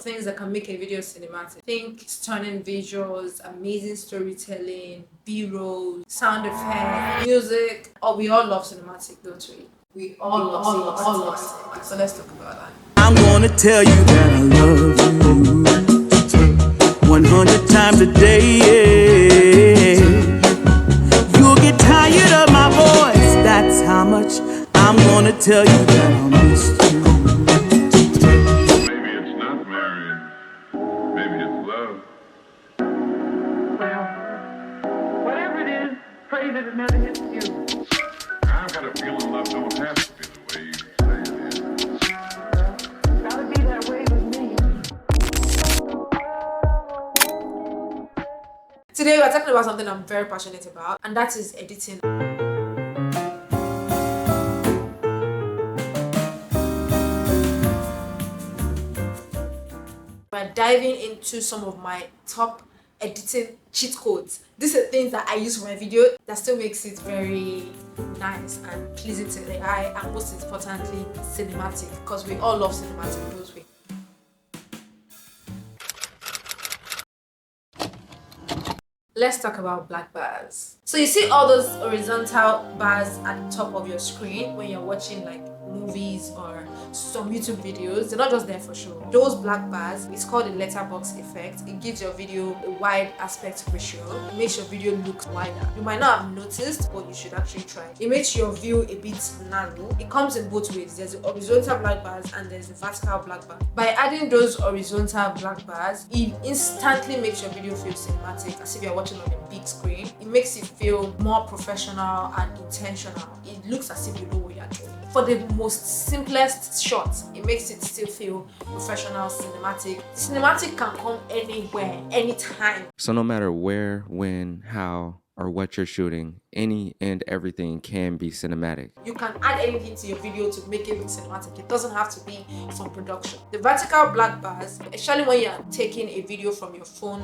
things that can make a video cinematic. Think stunning visuals, amazing storytelling, B-roll, sound effects, music. Oh, we all love cinematic, don't we? We all love cinematic. So let's talk about that. I'm gonna tell you that I love you 100 times a day. You'll get tired of my voice, that's how much I'm gonna tell you that I miss you. Maybe it's not marriage, maybe it's love. Well, whatever it is, pray that it never hits you. I've got a feeling love don't have to be the way you say it is. Gotta be that way with me. Today we're talking about something I'm very passionate about, and that is editing. We're diving into some of my top editing cheat codes. These are things that I use for my video that still makes it very nice and pleasing to the eye, and most importantly, cinematic, because we all love cinematic, don't we? Let's talk about black bars. So you see all those horizontal bars at the top of your screen when you're watching like movies or some YouTube videos. They're not just there for show. Those black bars, it's called the letterbox effect. It gives your video a wide aspect ratio. It makes your video look wider. You might not have noticed, but you should actually try it. It makes your view a bit narrow. It comes in both ways. There's the horizontal black bars and there's the vertical black bar. By adding those horizontal black bars, it instantly makes your video feel cinematic, as if you're watching on a big screen. It makes it feel more professional and intentional. It looks as if you know what you're doing. For the most simplest shot, it makes it still feel professional, cinematic. Cinematic can come anywhere, anytime. So no matter where, when, how, or what you're shooting, any and everything can be cinematic. You can add anything to your video to make it look cinematic. It doesn't have to be from production. The vertical black bars, especially when you're taking a video from your phone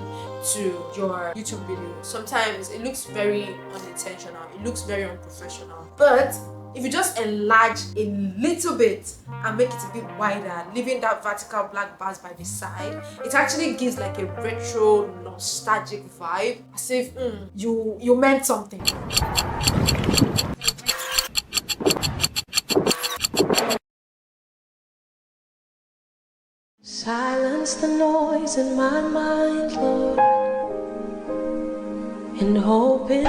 to your YouTube video, sometimes it looks very unintentional. It looks very unprofessional. But if you just enlarge a little bit and make it a bit wider, leaving that vertical black bars by the side, it actually gives like a retro, nostalgic vibe, as if you meant something. Silence the noise in my mind, Lord, and open.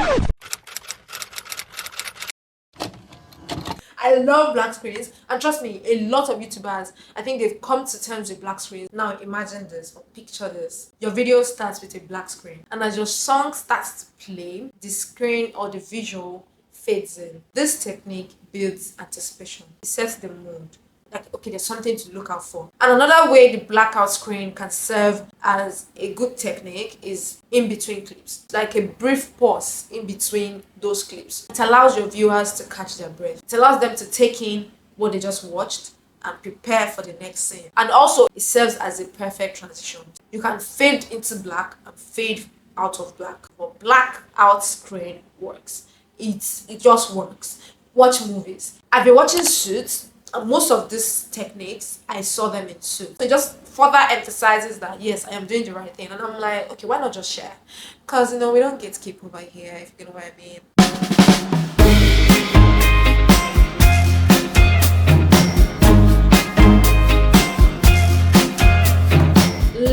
I love black screens, and trust me, a lot of YouTubers, I think they've come to terms with black screens. Now imagine this, or picture this. Your video starts with a black screen, and as your song starts to play, the screen or the visual fades in. This technique builds anticipation. It sets the mood. Like, okay, there's something to look out for. And another way the blackout screen can serve as a good technique is in between clips, like a brief pause in between those clips. It allows your viewers to catch their breath. It allows them to take in what they just watched and prepare for the next scene. And also, it serves as a perfect transition. You can fade into black and fade out of black. But blackout screen works. It just works. Watch movies. I've been watching Suits. And most of these techniques, I saw them in Suits. It just further emphasizes that, yes, I am doing the right thing. And I'm like, okay, why not just share? Because, we don't get keep over here, if you know what I mean.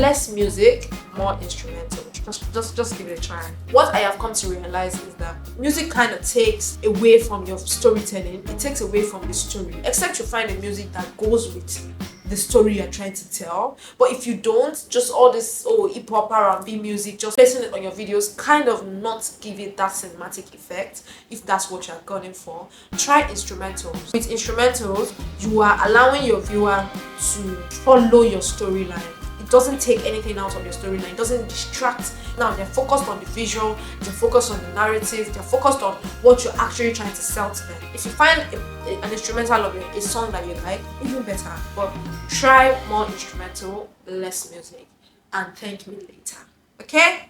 Less music, more instrumental. Just give it a try. What I have come to realize is that music kind of takes away from your storytelling. It takes away from the story. Except you find a music that goes with the story you're trying to tell. But if you don't, just all this hip hop R&B music, just placing it on your videos, kind of not give it that cinematic effect. If that's what you're gunning for, try instrumentals. With instrumentals, you are allowing your viewer to follow your storyline. It doesn't take anything out of your storyline. It doesn't distract. Now they're focused on the visual, they're focused on the narrative, they're focused on what you're actually trying to sell to them. If you find an instrumental of a song that you like, even better. But try more instrumental, less music, and thank me later. Okay?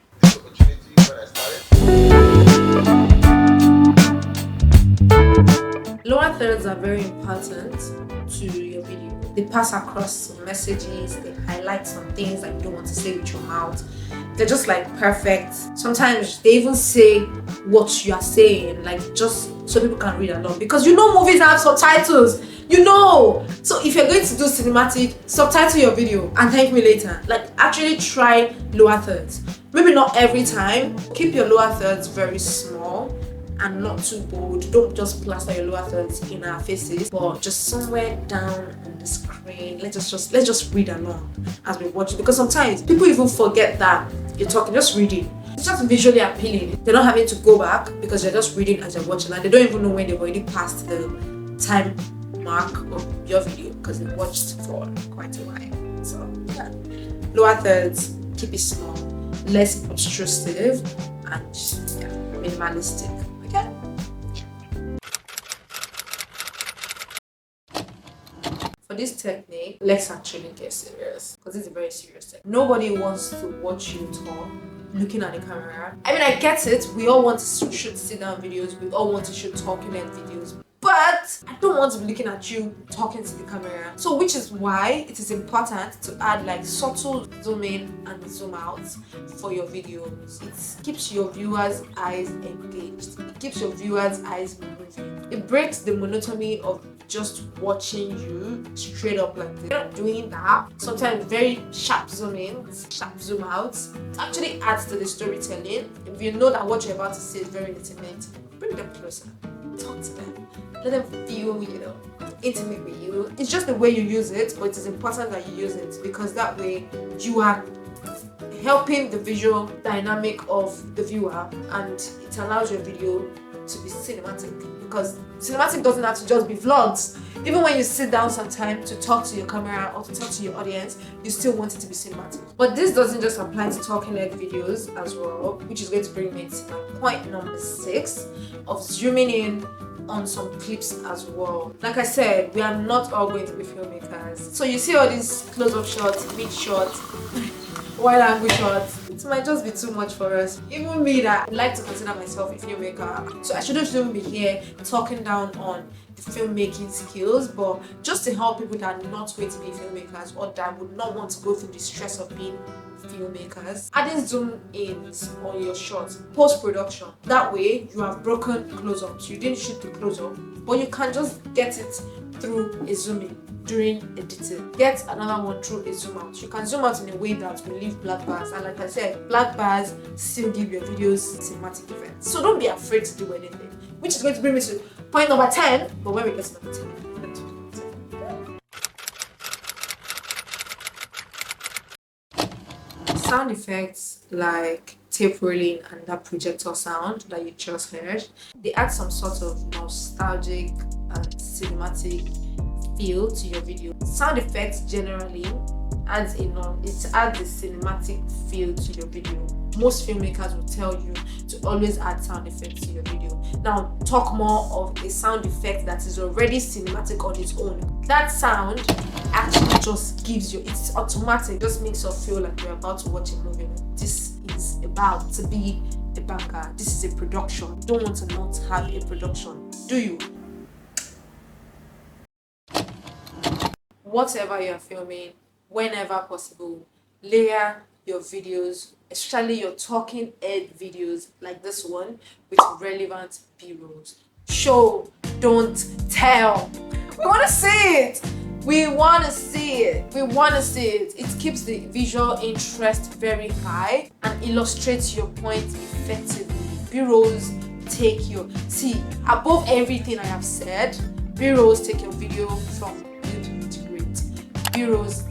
Lower Lower thirds are very important to your video. They pass across some messages, they highlight some things that you don't want to say with your mouth. They're just like perfect. Sometimes they even say what you are saying, like just so people can read along. Because you know movies have subtitles, you know. So if you're going to do cinematic, subtitle your video and thank me later. Like actually try lower thirds. Maybe not every time. Keep your lower thirds very small and not too bold. Don't just plaster your lower thirds in our faces, but just somewhere down on the screen. Let's just read along as we watch it, because sometimes people even forget that you're talking. Just reading. It's just visually appealing. They're not having to go back because they're just reading as you're watching, and they don't even know when they've already passed the time mark of your video because they watched for quite a while. So yeah, lower thirds, keep it small, less obtrusive, and yeah, minimalistic. Okay. For this technique, let's actually get serious, because it's a very serious technique. Nobody wants to watch you talk looking at the camera. I mean, I get it. We all want to shoot sit-down videos. We all want to shoot talking head videos. But I don't want to be looking at you talking to the camera. So which is why it is important to add like subtle zoom in and zoom out for your videos. It keeps your viewers' eyes engaged. It keeps your viewers' eyes moving. It breaks the monotony of just watching you straight up like this. You're not doing that. Sometimes very sharp zoom in, sharp zoom out. It actually adds to the storytelling. If you know that what you're about to say is very intimate, bring them closer. Talk to them. Let them feel, intimate with you. It's just the way you use it, but it is important that you use it, because that way you are helping the visual dynamic of the viewer, and it allows your video to be cinematic, because cinematic doesn't have to just be vlogs. Even when you sit down sometime to talk to your camera or to talk to your audience, you still want it to be cinematic. But this doesn't just apply to talking head videos as well, which is going to bring me to my point number 6 of zooming in on some clips as well. Like I said, we are not all going to be filmmakers. So you see all these close-up shots, mid shots, wide angle shots. It might just be too much for us. Even me, that I like to consider myself a filmmaker, so I shouldn't be here talking down on the filmmaking skills, but just to help people that are not going to be filmmakers or that would not want to go through the stress of being filmmakers. Adding zoom ins on your shots, post-production. That way you have broken close-ups. You didn't shoot the close-up, but you can just get it through a zoom in during editing. Get another one through a zoom out. You can zoom out in a way that will leave black bars, and like I said, black bars still give your videos cinematic effects. So don't be afraid to do anything, which is going to bring me to point number 10. But when we get to number 10, sound effects like tape rolling and that projector sound that you just heard, they add some sort of nostalgic and cinematic feel to your video. Sound effects generally adds a cinematic feel to your video. Most filmmakers will tell you to always add sound effects to your video. Now talk more of a sound effect that is already cinematic on its own. That sound actually just gives you, it's automatic, just makes you feel like you're about to watch a movie. This is about to be a banger. This is a production. You don't want to not have a production, do you? Whatever you're filming, whenever possible, layer your videos, especially your talking head videos like this one, with relevant B-rolls. Show, don't tell. We want to see it. We want to see it. We want to see it. It keeps the visual interest very high and illustrates your point effectively. B-rolls take your, see, above everything I have said, B-rolls take your video from good to great. B-rolls,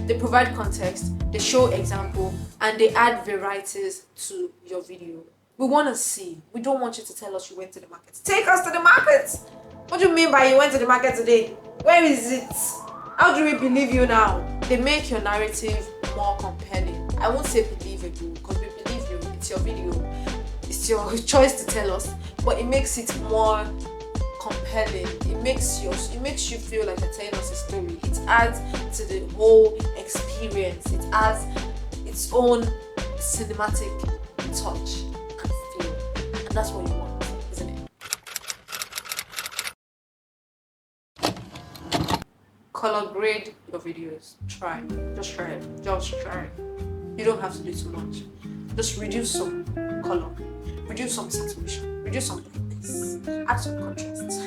they provide context, they show example, and they add varieties to your video. We want to see. We don't want you to tell us you went to the market. Take us to the market. What do you mean by you went to the market today? Where is it? How do we believe you now? They make your narrative more compelling. I won't say believable, because we believe you. It's your video. It's your choice to tell us, but it makes it more compelling. It makes you feel like you're telling us a story. It adds to the whole experience. It adds its own cinematic touch and feel, and that's what you want. color grade your videos. Try. Just try it. Just try it. You don't have to do too much. Just reduce some color, reduce some saturation, reduce some brightness, add some contrast.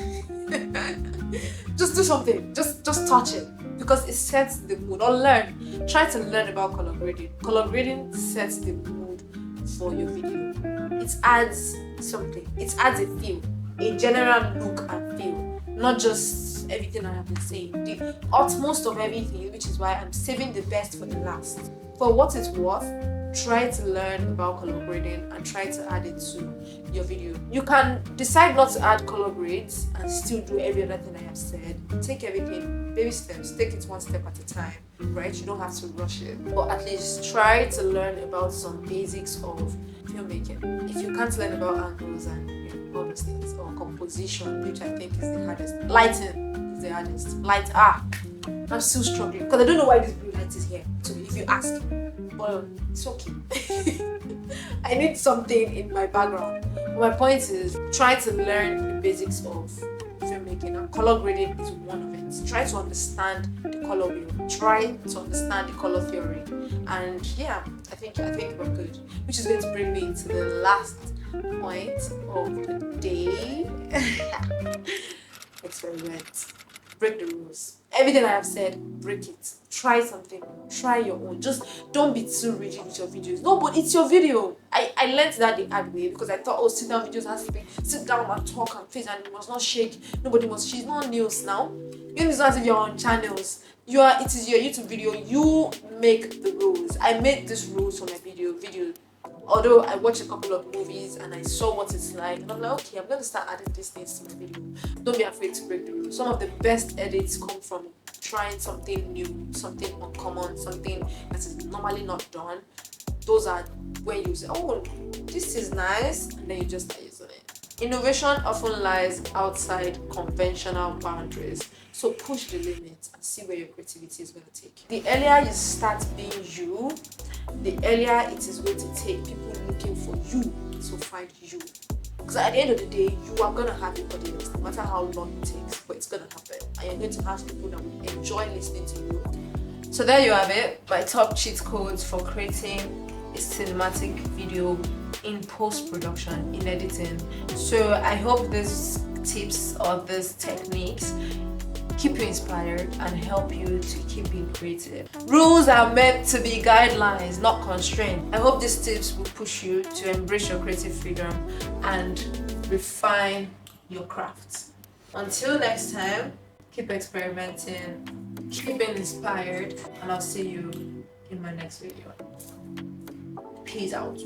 Just do something. Just touch it, because it sets the mood. Or learn. Try to learn about color grading. Color grading sets the mood for your video. It adds something. It adds a feel, a general look and feel, not just everything I have been saying. The utmost of everything, which is why I'm saving the best for the last. For what it's worth, try to learn about color grading and try to add it to your video. You can decide not to add color grades and still do every other thing I have said. Take everything, baby steps, take it one step at a time, right? You don't have to rush it. But at least try to learn about some basics of filmmaking. If you can't learn about angles and all those things, or composition, which I think is the hardest. Lighting is the hardest. I'm still struggling because I don't know why this blue light is here. So if you ask, well, it's okay. I need something in my background. My point is, try to learn the basics of filmmaking, and color grading is one of it. Try to understand the color wheel. Try to understand the color theory, and yeah, I think we're good. Which is going to bring me to the last point of the day. Experiment. Break the rules. Everything I have said, break it. Try something. Try your own. Just don't be too rigid with your videos. No, but it's your video. I learned that the hard way, because I thought, oh, sit down videos has to be sit down and talk and face, and you must not shake. Nobody must. She's not news now. You know, it's not as if you're on channels. It is your YouTube video. You make the rules. I made these rules for my video. Although I watched a couple of movies and I saw what it's like, and I'm like, okay, I'm gonna start adding these things to my video. Don't be afraid to break the rules. Some of the best edits come from trying something new, something uncommon, something that is normally not done. Those are where you say, oh, this is nice, and then you just start using it. Innovation often lies outside conventional boundaries. So push the limits and see where your creativity is going to take you. The earlier you start being you, the earlier it is going to take people looking for you to find you. Because at the end of the day, you are going to have an audience, no matter how long it takes, but it's going to happen. And you're going to have people that will enjoy listening to you. So there you have it, my top cheat codes for creating a cinematic video in post-production, in editing. So I hope these tips or these techniques keep you inspired and help you to keep being creative. Rules are meant to be guidelines, not constraints. I hope these tips will push you to embrace your creative freedom and refine your craft. Until next time, keep experimenting, keep being inspired, and I'll see you in my next video. Peace out.